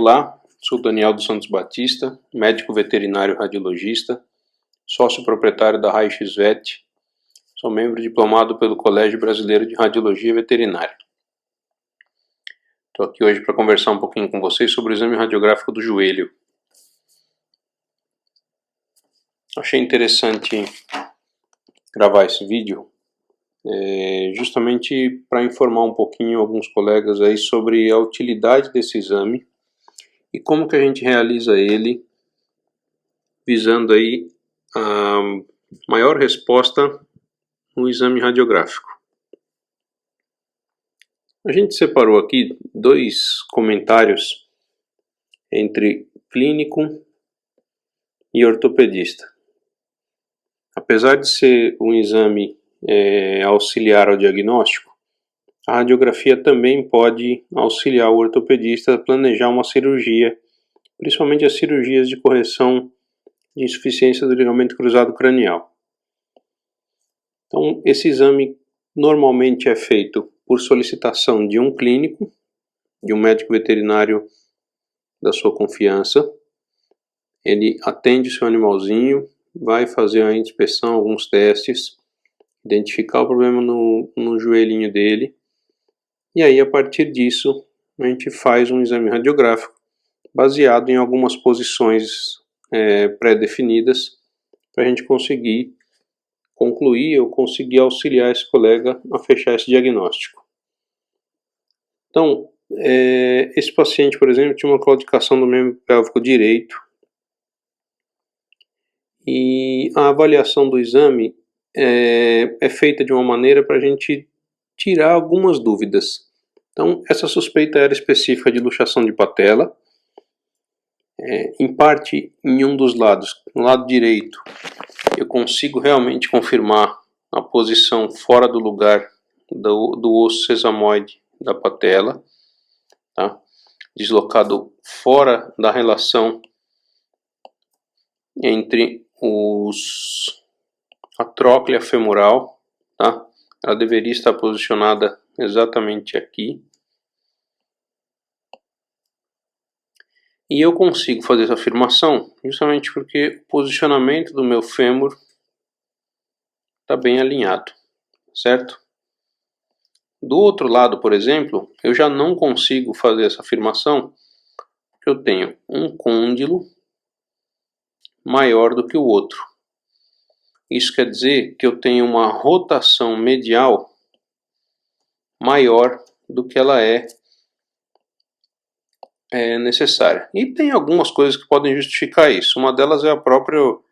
Olá, sou Daniel dos Santos Batista, médico veterinário radiologista, sócio proprietário da Raio-X Vet, sou membro diplomado pelo Colégio Brasileiro de Radiologia Veterinária. Estou aqui hoje para conversar um pouquinho com vocês sobre o exame radiográfico do joelho. Achei interessante gravar esse vídeo justamente para informar um pouquinho alguns colegas aí sobre a utilidade desse exame e como que a gente realiza ele visando aí a maior resposta no exame radiográfico. A gente separou aqui dois comentários entre clínico e ortopedista. Apesar de ser um exame auxiliar ao diagnóstico, a radiografia também pode auxiliar o ortopedista a planejar uma cirurgia, principalmente as cirurgias de correção de insuficiência do ligamento cruzado cranial. Então, esse exame normalmente é feito por solicitação de um clínico, de um médico veterinário da sua confiança. Ele atende o seu animalzinho, vai fazer a inspeção, alguns testes, identificar o problema no joelhinho dele, e aí a partir disso a gente faz um exame radiográfico baseado em algumas posições pré-definidas para a gente conseguir concluir ou conseguir auxiliar esse colega a fechar esse diagnóstico. Então, esse paciente, por exemplo, tinha uma claudicação do membro pélvico direito e a avaliação do exame é feita de uma maneira para a gente tirar algumas dúvidas. Então, essa suspeita era específica de luxação de patela. Em parte, em um dos lados, no lado direito, eu consigo realmente confirmar a posição fora do lugar do osso sesamoide da patela, tá? Deslocado fora da relação entre a tróclea femoral, tá? Ela deveria estar posicionada exatamente aqui. E eu consigo fazer essa afirmação justamente porque o posicionamento do meu fêmur está bem alinhado, certo? Do outro lado, por exemplo, eu já não consigo fazer essa afirmação porque eu tenho um côndilo maior do que o outro. Isso quer dizer que eu tenho uma rotação medial maior do que ela é necessária. E tem algumas coisas que podem justificar isso. Uma delas é o próprio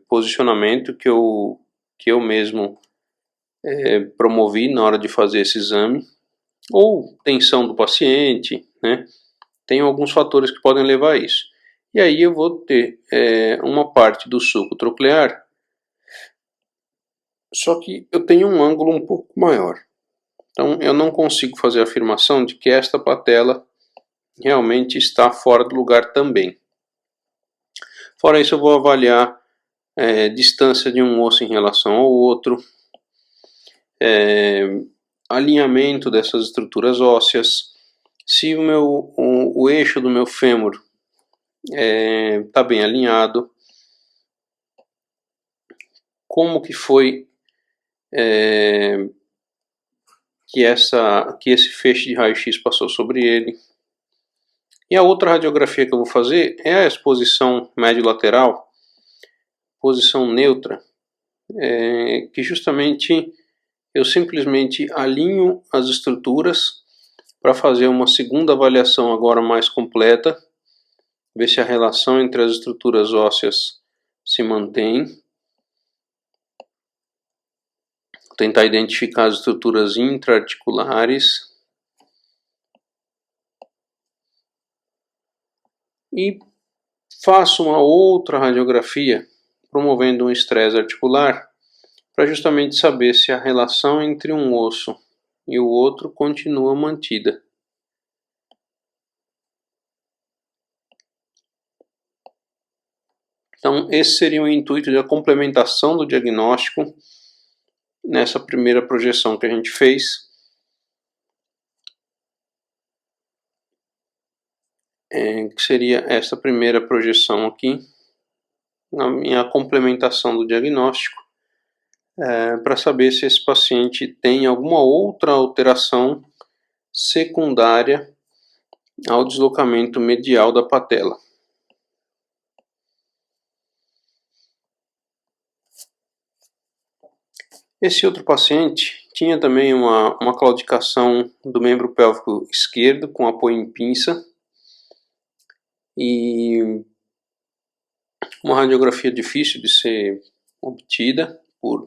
posicionamento que eu mesmo promovi na hora de fazer esse exame, ou tensão do paciente, né? Tem alguns fatores que podem levar a isso. E aí eu vou ter uma parte do sulco troclear, só que eu tenho um ângulo um pouco maior. Então eu não consigo fazer a afirmação de que esta patela realmente está fora do lugar também. Fora isso, eu vou avaliar distância de um osso em relação ao outro, alinhamento dessas estruturas ósseas, se o eixo do meu fêmur está bem alinhado, como que foi que esse feixe de raio-x passou sobre ele. E a outra radiografia que eu vou fazer é a exposição médio-lateral, posição neutra, que justamente eu simplesmente alinho as estruturas para fazer uma segunda avaliação agora mais completa, ver se a relação entre as estruturas ósseas se mantém, tentar identificar as estruturas intraarticulares e faço uma outra radiografia promovendo um estresse articular para justamente saber se a relação entre um osso e o outro continua mantida. Então, esse seria o intuito da complementação do diagnóstico nessa primeira projeção que a gente fez. que seria essa primeira projeção aqui, na minha complementação do diagnóstico, para saber se esse paciente tem alguma outra alteração secundária ao deslocamento medial da patela. Esse outro paciente tinha também uma claudicação do membro pélvico esquerdo com apoio em pinça e uma radiografia difícil de ser obtida por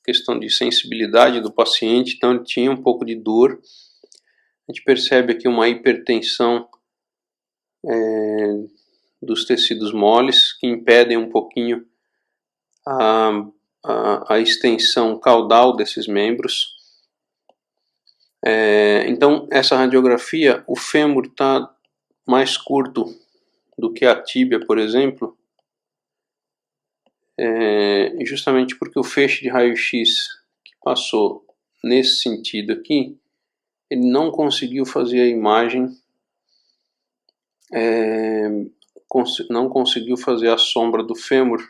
questão de sensibilidade do paciente, então ele tinha um pouco de dor. A gente percebe aqui uma hipertensão dos tecidos moles que impedem um pouquinho a extensão caudal desses membros. Então essa radiografia, o fêmur está mais curto do que a tíbia, por exemplo, justamente porque o feixe de raio-x que passou nesse sentido aqui, ele não conseguiu fazer a imagem, não conseguiu fazer a sombra do fêmur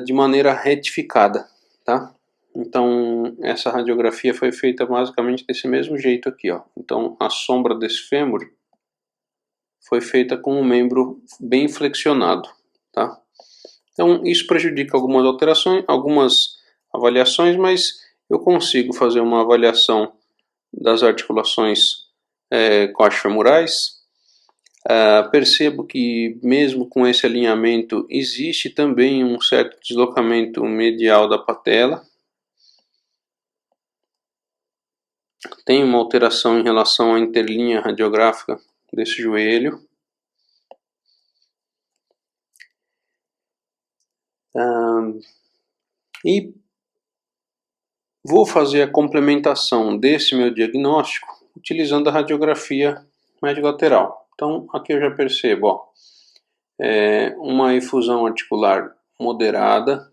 de maneira retificada, tá? Então essa radiografia foi feita basicamente desse mesmo jeito aqui, ó. Então a sombra desse fêmur foi feita com o membro bem flexionado, tá? Então isso prejudica algumas alterações, algumas avaliações, mas eu consigo fazer uma avaliação das articulações coxofemorais. Percebo que mesmo com esse alinhamento existe também um certo deslocamento medial da patela. Tem uma alteração em relação à interlinha radiográfica desse joelho. E vou fazer a complementação desse meu diagnóstico utilizando a radiografia médio-lateral. Então aqui eu já percebo, ó, uma efusão articular moderada.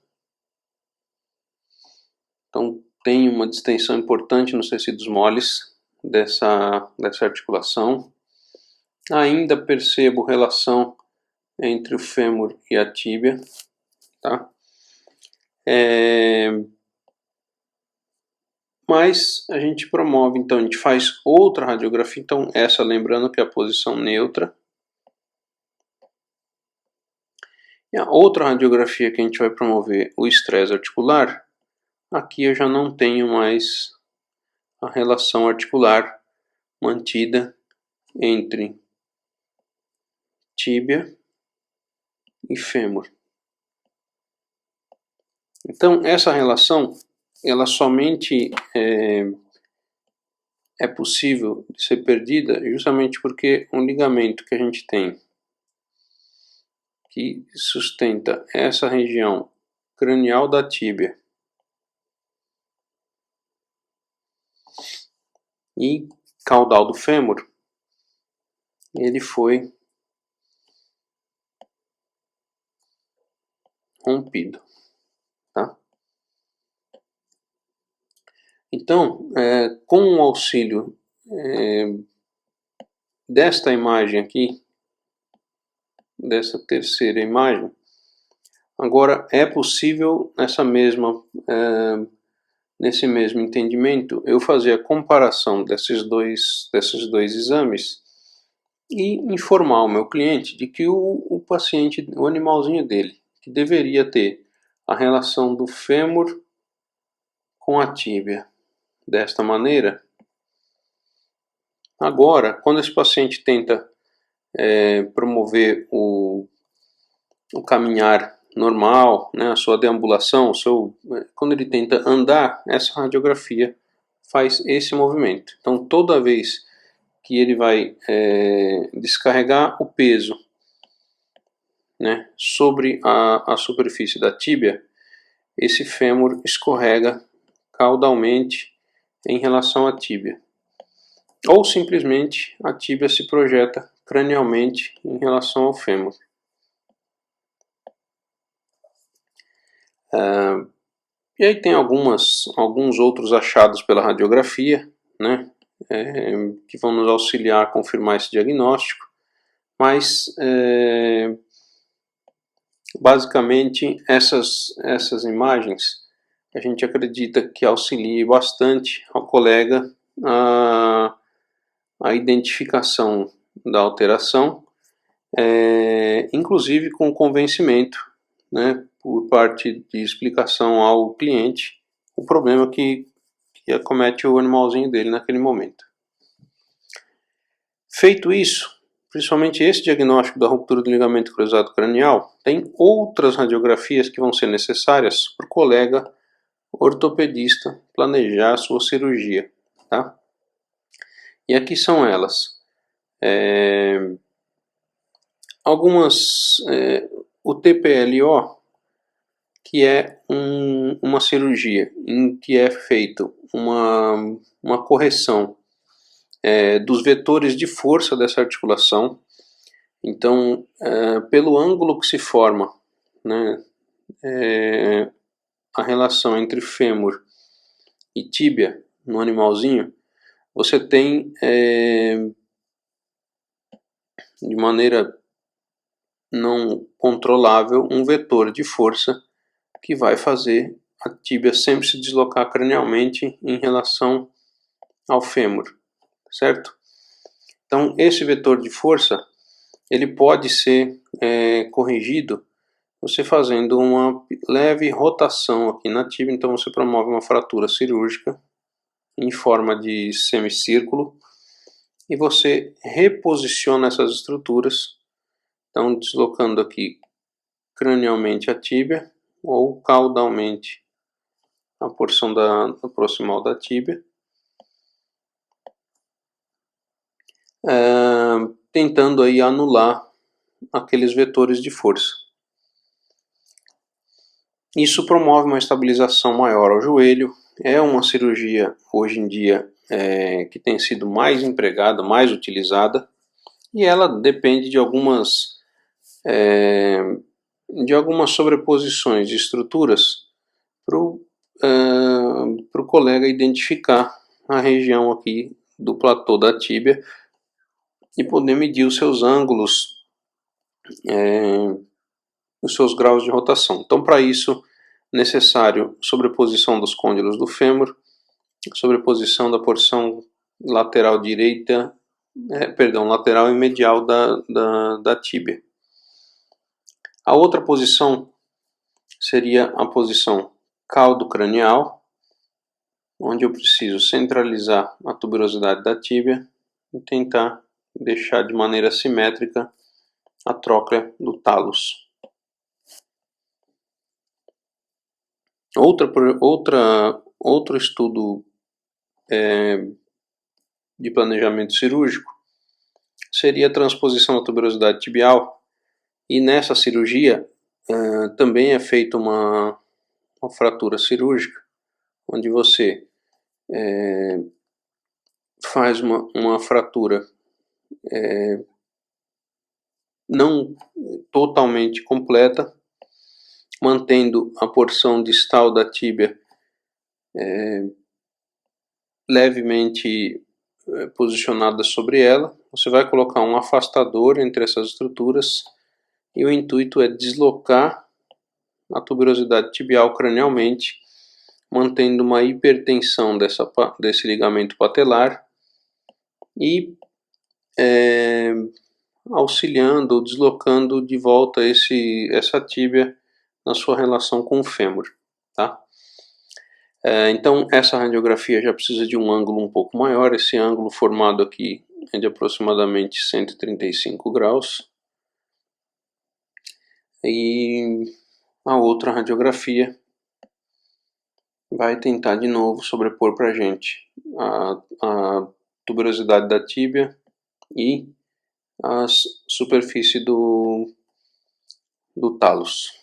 Então tem uma distensão importante nos tecidos moles dessa articulação. Ainda percebo relação entre o fêmur e a tíbia, tá? Mas a gente promove, então a gente faz outra radiografia, então essa lembrando que é a posição neutra. E a outra radiografia que a gente vai promover o estresse articular, aqui eu já não tenho mais a relação articular mantida entre tíbia e fêmur. Então essa relação, ela somente é possível de ser perdida justamente porque um ligamento que a gente tem que sustenta essa região cranial da tíbia e caudal do fêmur, ele foi rompido, tá? Então, com o auxílio desta imagem aqui, dessa terceira imagem, agora é possível nesse mesmo entendimento eu fazer a comparação desses dois exames e informar o meu cliente de que o paciente, o animalzinho dele, que deveria ter a relação do fêmur com a tíbia desta maneira, agora, quando esse paciente tenta promover o caminhar normal, né, a sua deambulação, quando ele tenta andar, essa radiografia faz esse movimento. Então toda vez que ele vai descarregar o peso, né, sobre a superfície da tíbia, esse fêmur escorrega caudalmente em relação à tíbia. Ou simplesmente a tíbia se projeta cranialmente em relação ao fêmur. E aí tem alguns outros achados pela radiografia, né? que vão nos auxiliar a confirmar esse diagnóstico, mas basicamente essas imagens a gente acredita que auxilie bastante ao colega a identificação da alteração, inclusive com convencimento, né, por parte de explicação ao cliente, o problema que acomete o animalzinho dele naquele momento. Feito isso, principalmente esse diagnóstico da ruptura do ligamento cruzado cranial, tem outras radiografias que vão ser necessárias para o colega ortopedista planejar a sua cirurgia, tá? E aqui são elas. O TPLO, que é uma cirurgia em que é feito uma correção dos vetores de força dessa articulação. Então, pelo ângulo que se forma, né, a relação entre fêmur e tíbia no animalzinho, você tem de maneira não controlável um vetor de força que vai fazer a tíbia sempre se deslocar cranialmente em relação ao fêmur, certo? Então esse vetor de força ele pode ser corrigido você fazendo uma leve rotação aqui na tíbia. Então você promove uma fratura cirúrgica em forma de semicírculo e você reposiciona essas estruturas, então deslocando aqui cranialmente a tíbia ou caudalmente a porção proximal da tíbia, tentando aí anular aqueles vetores de força. Isso promove uma estabilização maior ao joelho. É uma cirurgia hoje em dia que tem sido mais empregada, mais utilizada, e ela depende de algumas sobreposições de estruturas para o colega identificar a região aqui do platô da tíbia e poder medir os seus ângulos, os seus graus de rotação. Então, para isso, necessário sobreposição dos côndilos do fêmur, sobreposição da porção lateral direita, lateral e medial da tíbia. A outra posição seria a posição caldo-cranial, onde eu preciso centralizar a tuberosidade da tíbia e tentar deixar de maneira simétrica a tróclea do talos. Outro estudo de planejamento cirúrgico seria a transposição da tuberosidade tibial, e nessa cirurgia também é feita uma fratura cirúrgica, onde você faz uma fratura não totalmente completa, mantendo a porção distal da tíbia levemente posicionada sobre ela. Você vai colocar um afastador entre essas estruturas e o intuito é deslocar a tuberosidade tibial cranialmente, mantendo uma hipertensão desse ligamento patelar e auxiliando ou deslocando de volta essa tíbia na sua relação com o fêmur, tá? Então essa radiografia já precisa de um ângulo um pouco maior. Esse ângulo formado aqui é de aproximadamente 135 graus. E a outra radiografia vai tentar de novo sobrepor para a gente a tuberosidade da tíbia e a superfície do talos.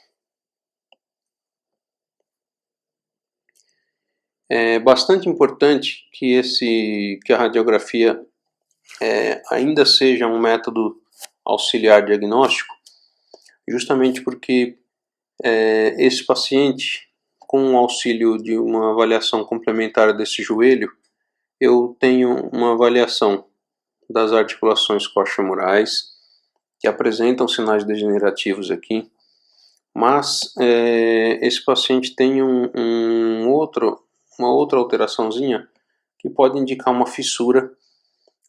É bastante importante que a radiografia ainda seja um método auxiliar diagnóstico, justamente porque esse paciente, com o auxílio de uma avaliação complementar desse joelho, eu tenho uma avaliação das articulações coxofemorais, que apresentam sinais degenerativos aqui, mas esse paciente tem uma outra alteraçãozinha que pode indicar uma fissura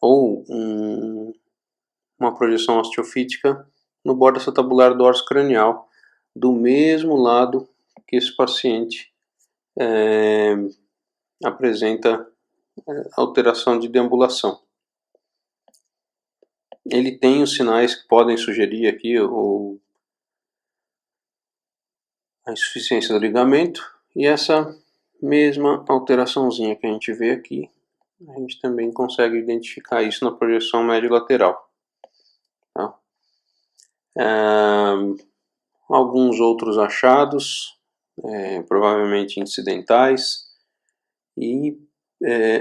ou uma projeção osteofítica no bordo acetabular dorso cranial, do mesmo lado que esse paciente apresenta alteração de deambulação. Ele tem os sinais que podem sugerir aqui a insuficiência do ligamento, e essa mesma alteraçãozinha que a gente vê aqui, a gente também consegue identificar isso na projeção médio-lateral. Tá? Alguns outros achados, provavelmente incidentais, e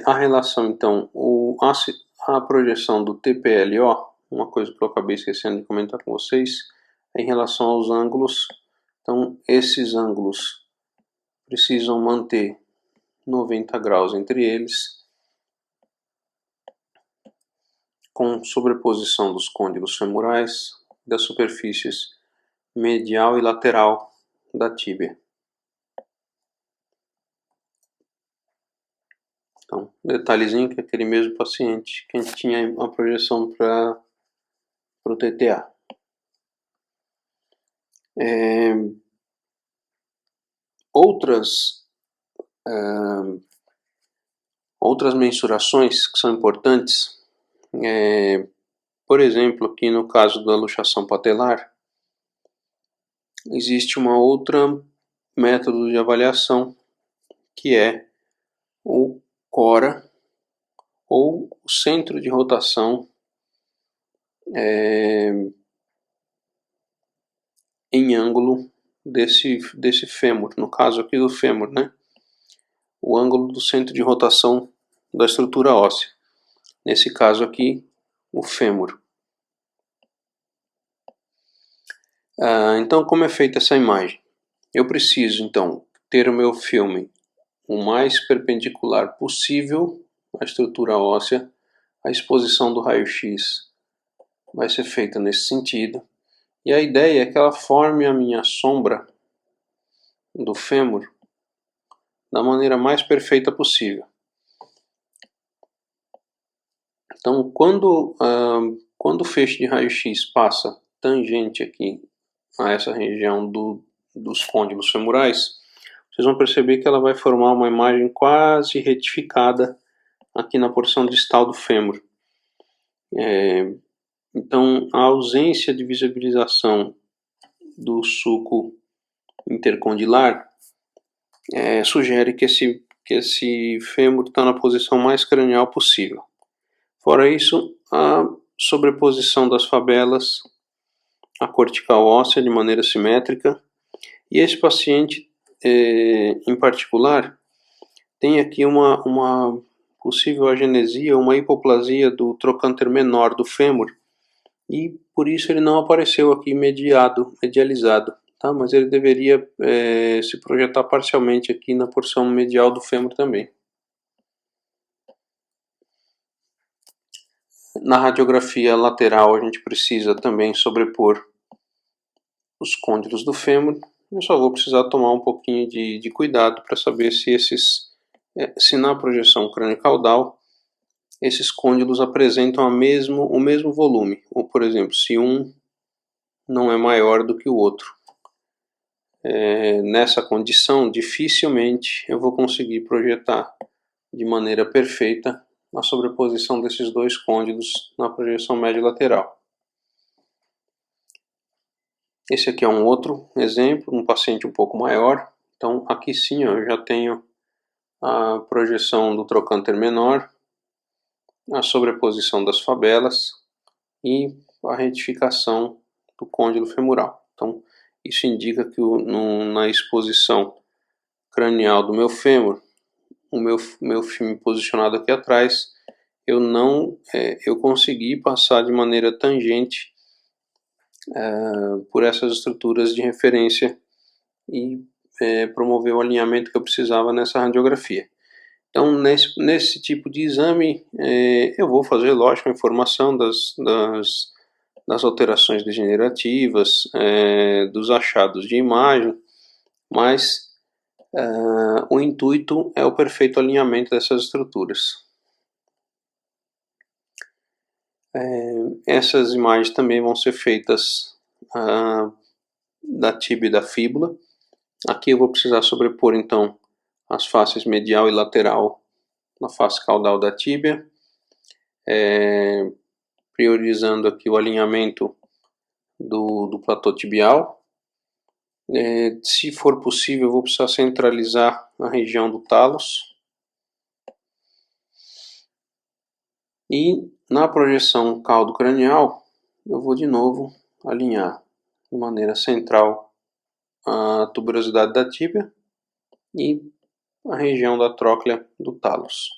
a relação, então, a projeção do TPLO, uma coisa que eu acabei esquecendo de comentar com vocês, é em relação aos ângulos. Então, esses ângulos precisam manter 90 graus entre eles, com sobreposição dos côndilos femorais das superfícies medial e lateral da tíbia. Então, detalhezinho que é aquele mesmo paciente que a gente tinha a projeção para o TTA. Outras mensurações que são importantes, por exemplo, aqui no caso da luxação patelar, existe uma outra método de avaliação, que é o CORA, ou o centro de rotação em ângulo desse fêmur, no caso aqui do fêmur, né? O ângulo do centro de rotação da estrutura óssea. Nesse caso aqui, o fêmur. Então, como é feita essa imagem? Eu preciso, então, ter o meu filme o mais perpendicular possível à estrutura óssea. A exposição do raio-x vai ser feita nesse sentido. E a ideia é que ela forme a minha sombra do fêmur da maneira mais perfeita possível. Então, quando o feixe de raio-x passa tangente aqui a essa região dos côndilos femorais, vocês vão perceber que ela vai formar uma imagem quase retificada aqui na porção distal do fêmur. Então, a ausência de visibilização do sulco intercondilar sugere que esse fêmur está na posição mais cranial possível. Fora isso, a sobreposição das fabelas, a cortical óssea de maneira simétrica, e esse paciente em particular tem aqui uma possível agenesia, uma hipoplasia do trocânter menor do fêmur, e por isso ele não apareceu aqui medializado, tá? Mas ele deveria se projetar parcialmente aqui na porção medial do fêmur também. Na radiografia lateral a gente precisa também sobrepor os côndilos do fêmur. Eu só vou precisar tomar um pouquinho de cuidado para saber se na projeção craniocaudal esses côndilos apresentam o mesmo volume, ou por exemplo, se um não é maior do que o outro. Nessa condição, dificilmente eu vou conseguir projetar de maneira perfeita a sobreposição desses dois côndilos na projeção médio-lateral. Esse aqui é um outro exemplo, um paciente um pouco maior. Então aqui sim eu já tenho a projeção do trocânter menor, a sobreposição das fabelas e a retificação do côndilo femoral. Então isso indica que na exposição cranial do meu fêmur, o meu filme posicionado aqui atrás, eu consegui passar de maneira tangente por essas estruturas de referência e promover o alinhamento que eu precisava nessa radiografia. Então, nesse tipo de exame, eu vou fazer, lógico, a informação das alterações degenerativas, dos achados de imagem, mas o intuito é o perfeito alinhamento dessas estruturas. Essas imagens também vão ser feitas da tíbia e da fíbula. Aqui eu vou precisar sobrepor então as faces medial e lateral na face caudal da tíbia, priorizando aqui o alinhamento do platô tibial. Se for possível, eu vou precisar centralizar a região do talos. E na projeção caldo-cranial, eu vou de novo alinhar de maneira central a tuberosidade da tíbia e a região da tróclea do talos.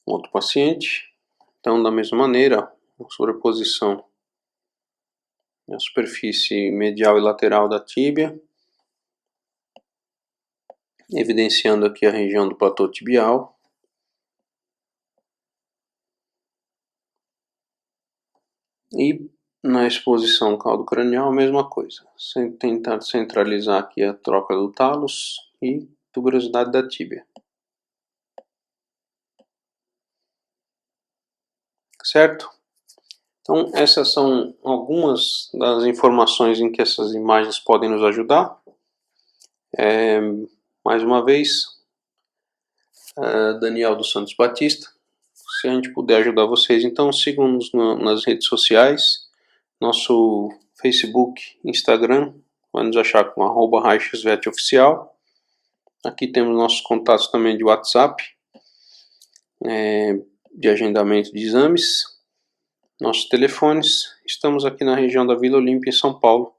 Outro paciente, então da mesma maneira, a sobreposição na superfície medial e lateral da tíbia, evidenciando aqui a região do platô tibial. E na exposição caldo-cranial a mesma coisa, sem tentar centralizar aqui a tróclea do talos e tuberosidade da tíbia. Certo? Então essas são algumas das informações em que essas imagens podem nos ajudar. Mais uma vez, Daniel dos Santos Batista. Se a gente puder ajudar vocês, então sigam-nos nas redes sociais. Nosso Facebook, Instagram, vai nos achar com @RaichsVetOficial. Aqui temos nossos contatos também de WhatsApp, de agendamento de exames. Nossos telefones, estamos aqui na região da Vila Olímpia, em São Paulo.